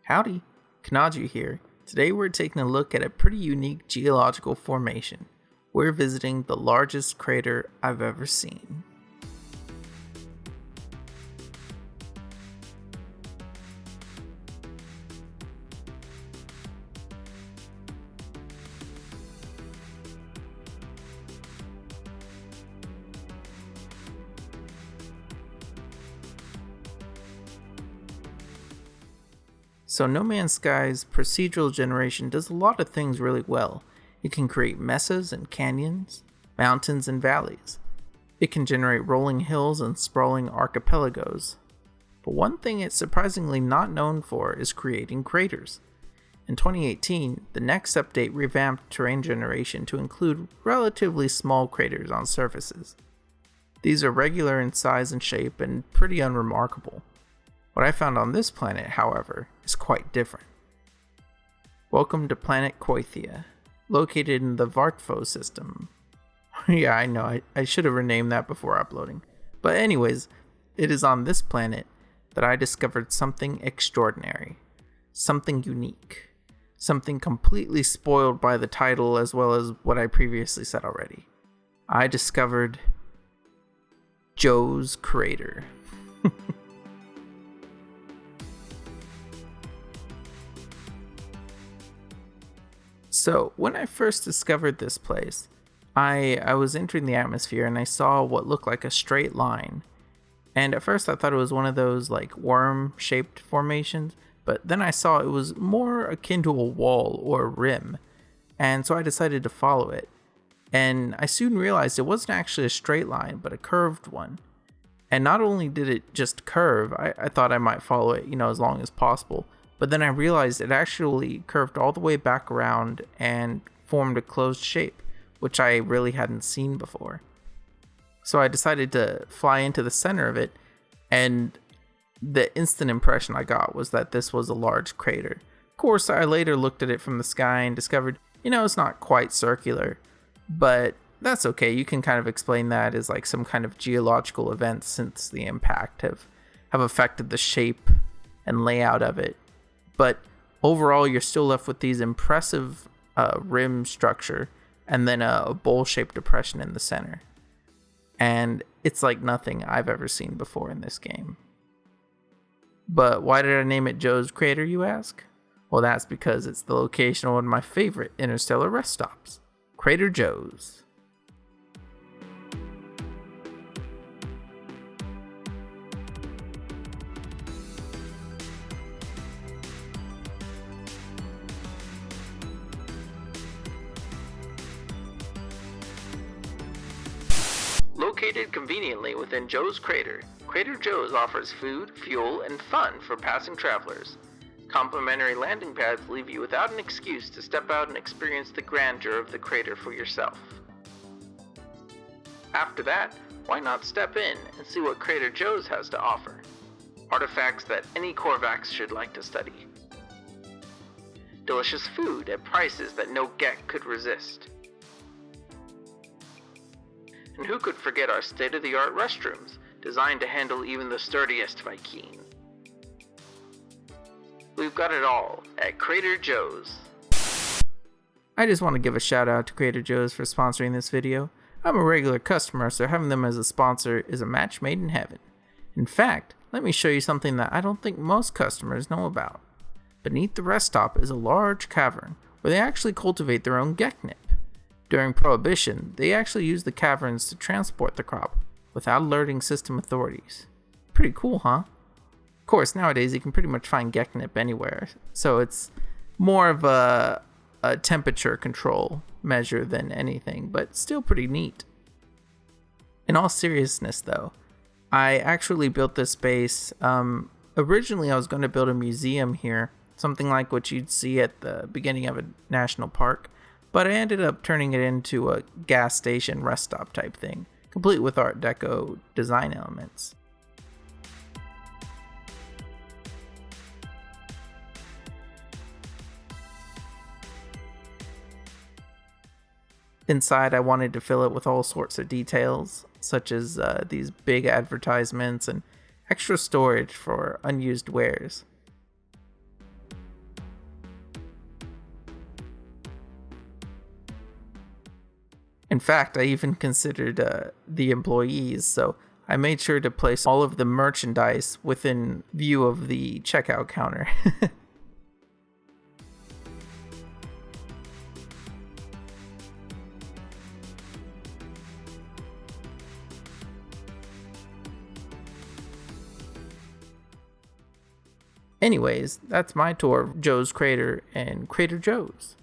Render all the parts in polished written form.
Howdy, Kanaju here. Today we're taking a look at a pretty unique geological formation. We're visiting the largest crater I've ever seen. So No Man's Sky's procedural generation does a lot of things really well. It can create mesas and canyons, mountains and valleys. It can generate rolling hills and sprawling archipelagos. But one thing it's surprisingly not known for is creating craters. In 2018, the next update revamped terrain generation to include relatively small craters on surfaces. These are regular in size and shape and pretty unremarkable. What I found on this planet, however, is quite different. Welcome to planet Koithia, located in the Vartfo system. Yeah, I know, I should have renamed that before uploading. But anyways, it is on this planet that I discovered something extraordinary, something unique, something completely spoiled by the title as well as what I previously said already. I discovered Joe's Crater. So, when I first discovered this place, I was entering the atmosphere and I saw what looked like a straight line. And at first I thought it was one of those like worm-shaped formations, but then I saw it was more akin to a wall or a rim. And so I decided to follow it. And I soon realized it wasn't actually a straight line, but a curved one. And not only did it just curve, I thought I might follow it, as long as possible. But then I realized it actually curved all the way back around and formed a closed shape, which I really hadn't seen before. So I decided to fly into the center of it, and the instant impression I got was that this was a large crater. Of course, I later looked at it from the sky and discovered, it's not quite circular, but that's okay. You can kind of explain that as like some kind of geological event since the impact have affected the shape and layout of it. But overall, you're still left with these impressive rim structure and then a bowl-shaped depression in the center. And it's like nothing I've ever seen before in this game. But why did I name it Joe's Crater, you ask? Well, that's because it's the location of one of my favorite interstellar rest stops, Crater Joe's. Located conveniently within Joe's Crater, Crater Joe's offers food, fuel, and fun for passing travelers. Complimentary landing pads leave you without an excuse to step out and experience the grandeur of the crater for yourself. After that, why not step in and see what Crater Joe's has to offer? Artifacts that any Korvax should like to study. Delicious food at prices that no Gek could resist. And who could forget our state-of-the-art restrooms, designed to handle even the sturdiest Viking? We've got it all at Crater Joe's. I just want to give a shout out to Crater Joe's for sponsoring this video. I'm a regular customer, so having them as a sponsor is a match made in heaven. In fact, let me show you something that I don't think most customers know about. Beneath the rest stop is a large cavern where they actually cultivate their own geknip. During Prohibition, they actually used the caverns to transport the crop without alerting system authorities. Pretty cool, huh? Of course, nowadays you can pretty much find geknip anywhere, so it's more of a temperature control measure than anything, but still pretty neat. In all seriousness though, I actually built this space. Originally I was going to build a museum here, something like what you'd see at the beginning of a national park. But I ended up turning it into a gas station rest stop type thing, complete with Art Deco design elements. Inside, I wanted to fill it with all sorts of details, such as these big advertisements and extra storage for unused wares. In fact, I even considered the employees, so I made sure to place all of the merchandise within view of the checkout counter. Anyways, that's my tour of Joe's Crater and Crater Joe's.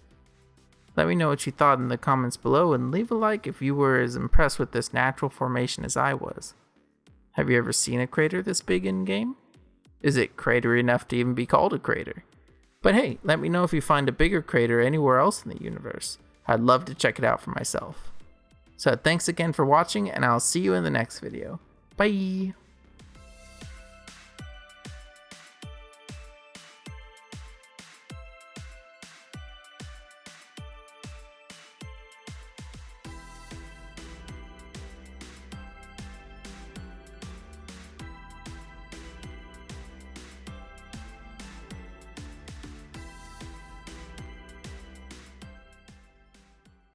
Let me know what you thought in the comments below, and leave a like if you were as impressed with this natural formation as I was. Have you ever seen a crater this big in game? Is it cratery enough to even be called a crater? But hey, let me know if you find a bigger crater anywhere else in the universe. I'd love to check it out for myself. So thanks again for watching, and I'll see you in the next video. Bye!